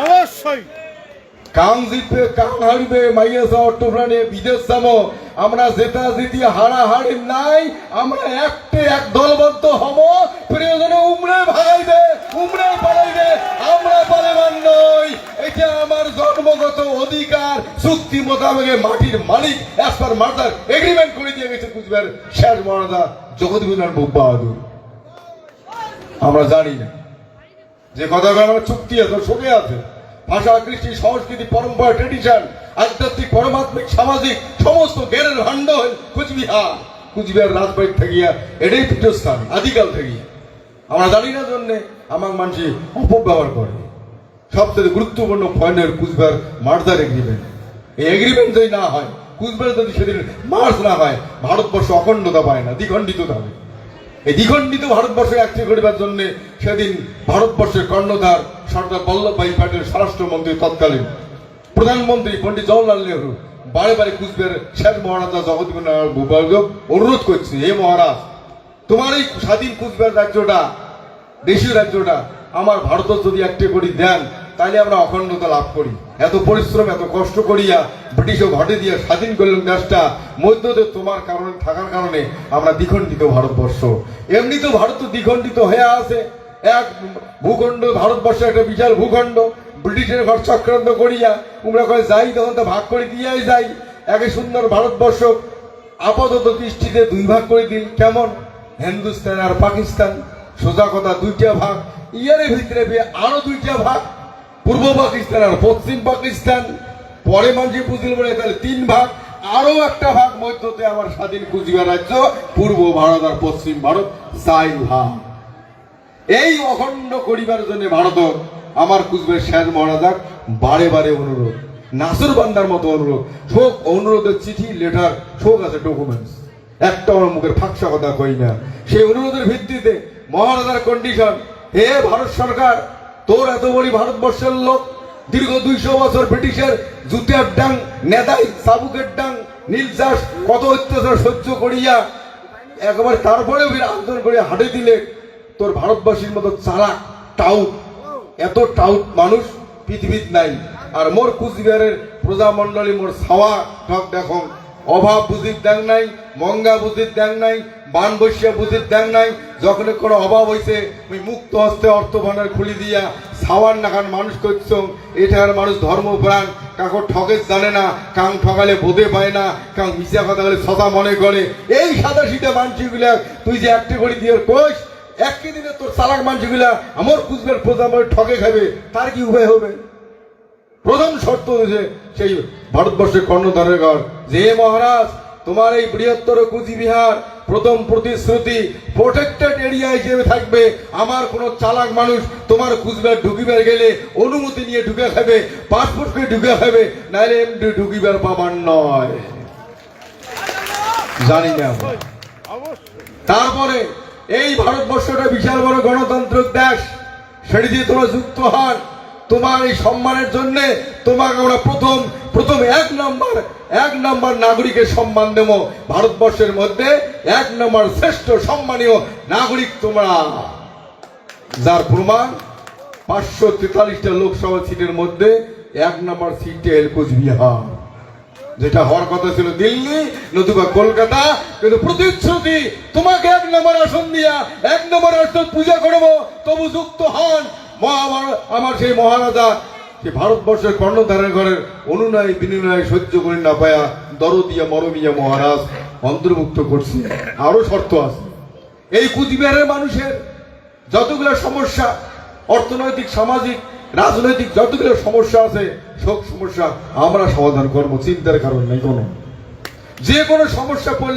অবশ্যই কাম জিতবে কাম হারবে মাইয়া যাওয়ার টোফরানে বিদেশ যাবো আমরা জেতা জিতি হারাহারি নাই আমরা এক দলবদ্ধ হব প্রয়োজনে উমরে ভাগাইবে উমরে পালাইবে আমরা পালাবার নই এটা আমার জন্মগত অধিকার চুক্তি মোতাবেক মাটির মালিক অ্যাজ পার মার্দার এগ্রিমেন্ট করে দিয়ে গেছে কুচবিহার শেষ মহারাজা জগৎবুদ্ধিনাথ বাহাদুর। আমরা জানি না যে কথাগুলো আমার চুক্তি আছে শোকে আছে ভাষা কৃষ্টি সংস্কৃতি পরম্পরা ট্রেডিশন আধ্যাত্মিক পরমাত্মিক সামাজিক সমস্ত জ্ঞানের ভাণ্ড কুচবিহার কুচবিহার রাজবাড়ি থাকিয়া এটাই পীঠস্থান আদিকাল থাকিয়া আমরা জানি না জন্যে আমার মানুষ অপব্যবহার করে। সবচেয়ে গুরুত্বপূর্ণ পয়েন্টের কুচবিহার মার্জার এগ্রিমেন্ট। এই এগ্রিমেন্ট যদি না হয় কুচবিহার যদি সেদিন মার্চ না হয় ভারতবর্ষ অখণ্ডতা পায় না দ্বিখণ্ডিত হবে। এই দ্বিখণ্ডিত ভারতবর্ষে একটি করিবার জন্য সেদিন ভারতবর্ষের কর্ণধার সর্দার বল্লভভাই প্যাটেল স্বরাষ্ট্রমন্ত্রী তৎকালীন প্রধানমন্ত্রী পণ্ডিত জওহরলাল নেহরু বারে বারে কুচবিহার শেষ মহারাজা জগৎবুদ্ধিনাথ বাহাদুর অনুরোধ করছে হে মহারাজ তোমার এই স্বাধীন কুচবিহার রাজ্যটা দেশীয় রাজ্যটা আমার ভারত যদি একটি করে দেন তাহলে আমরা অখণ্ডতা লাভ করি। এত পরিশ্রম এত কষ্ট করিয়া ব্রিটিশও ঘটে দিয়ে স্বাধীন করলেন দেশটা মধ্যে তোমার কারণে থাকার কারণে আমরা দ্বিখণ্ডিত ভারতবর্ষ। এমনি তো ভারত দ্বিখণ্ডিত হয়ে আছে এক ভূখণ্ড ভারতবর্ষ একটা বিশাল ভূখণ্ড ব্রিটিশের ঘর চক্রান্ত করিয়া তোমরা কয়ে যাই তখন তো ভাগ করে দিয়াই যাই একে সুন্দর ভারতবর্ষ আপাতত দৃষ্টিতে দুই ভাগ করে দিই কেমন হিন্দুস্তান আর পাকিস্তান সোজা কথা দুইটা ভাগ ইয়ারের ভিতরে আরো দুইটা ভাগ পূর্ব পাকিস্তান আর পশ্চিম পাকিস্তান পরে মানুষ বুঝল বলে তাহলে তিন ভাগ আরো একটা ভাগ মধ্যতে আমার স্বাধীন কুচবিহার রাজ্য পূর্ব ভারত আর পশ্চিম ভারত চাই ভাগ। এই অখণ্ড করিবার জন্য ভারত আমার কুচবিহার শেষ মহারাজা বারে বারে অনুরোধ নাসুর বান্দার মতো অনুরোধ শোক অনুরোধের চিঠি লেটার শোক আছে ডকুমেন্টস একটা আমার মুখের ফাঁকসা কথা কই না। সেই অনুরোধের ভিত্তিতে মহারাজার কন্ডিশন হে ভারত সরকার তোর এত বড় ভারতবর্ষের লোক দীর্ঘ 200 বছর ব্রিটিশের জুতের ডাং নেদাই সাবুকের ডাং নীল চাষ কত অত্যাচার সহ্য করিয়া একবার তারপরে আন্দোলন করিয়া হাটে দিলে তোর ভারতবাসীর মতো চালাক টাউট এত টাউট মানুষ পৃথিবীত নাই। আর মোর কুচবিহারের প্রজামণ্ডলী মোর ছাওয়া ঠক দেখো অভাব বুঝির দেন নাই মঙ্গা বুঝির দেন নাই বান বসিয়া বুঝির দেন নাই যখন কোনো অভাব হয়েছে ওই মুক্ত হস্তে অর্থ ভান্ডার খুলি দিয়া ছাওয়ার নাখান মানুষ করছ এটার মানুষ ধর্মপ্রাণ কাকো ঠকের জানে না কাং ঠকালে বোধে পায় না কাং মিশা কথা বলে ছতা মনে করে এই সাদা সিধা মানুষগুলা তুই যে একটা করে দিয়ে কোষ একই দিনে তোর চালাক মানুষগুলা আমার কুচবিহার প্রজামণ্ডলী ঠকে খাবে তার কি উপায় হবে? প্রথম শর্ত হয়েছে সেই ভারতবর্ষের কর্ণধারের ঘর যে মহারাজ তোমার এই বৃহত্তর কুচবিহার প্রথম প্রতিশ্রুতি প্রোটেক্টেড এরিয়া হিসেবে থাকবে আমার কোন চালাক মানুষ তোমার কুচবিহার ঢুকিবার গেলে অনুমতি নিয়ে ঢুকে খাবে পাসপোর্ট করে ঢুকে খাবে নাহলে এমনি ঢুকিবার পাবার নয় জানি না। তারপরে এই ভারতবর্ষটা বিশাল বড় গণতান্ত্রিক দেশ সেটি দিয়ে তোমরা যুক্ত হন তোমার এই সম্মানের জন্য তোমাকে আমরা প্রথম এক নম্বর নাগরিকের সম্মান দেব ভারতবর্ষের মধ্যে 1 নম্বর শ্রেষ্ঠ সম্মানীয় নাগরিক তোমরা যার প্রমাণ 543টা লোকসভা সিটের মধ্যে 1 নম্বর সিটে কুচবিহার যেটা হওয়ার কথা ছিল দিল্লি নতুবা কলকাতা কিন্তু প্রতিশ্রুতি তোমাকে 1 নম্বর আসন দিয়া 1 নম্বর আসন পূজা করবো তবু যুক্ত হন আমার সেই মহারাজা সে ভারতবর্ষের কর্ণধারের ঘরের অনুনয় বিনিময় সহ্য করে না পায়া দরদিয়া মরমিয়া মহারাজ অন্তর্ভুক্ত করছে। আরো শর্ত আছে এই কুচবিহারের মানুষের যতগুলো সমস্যা অর্থনৈতিক সামাজিক রাজনৈতিক যতগুলো সমস্যা আছে সব সমস্যা আমরা সমাধান করবো চিন্তার কারণ নেই কোনো যে কোনো সমস্যা পড়লে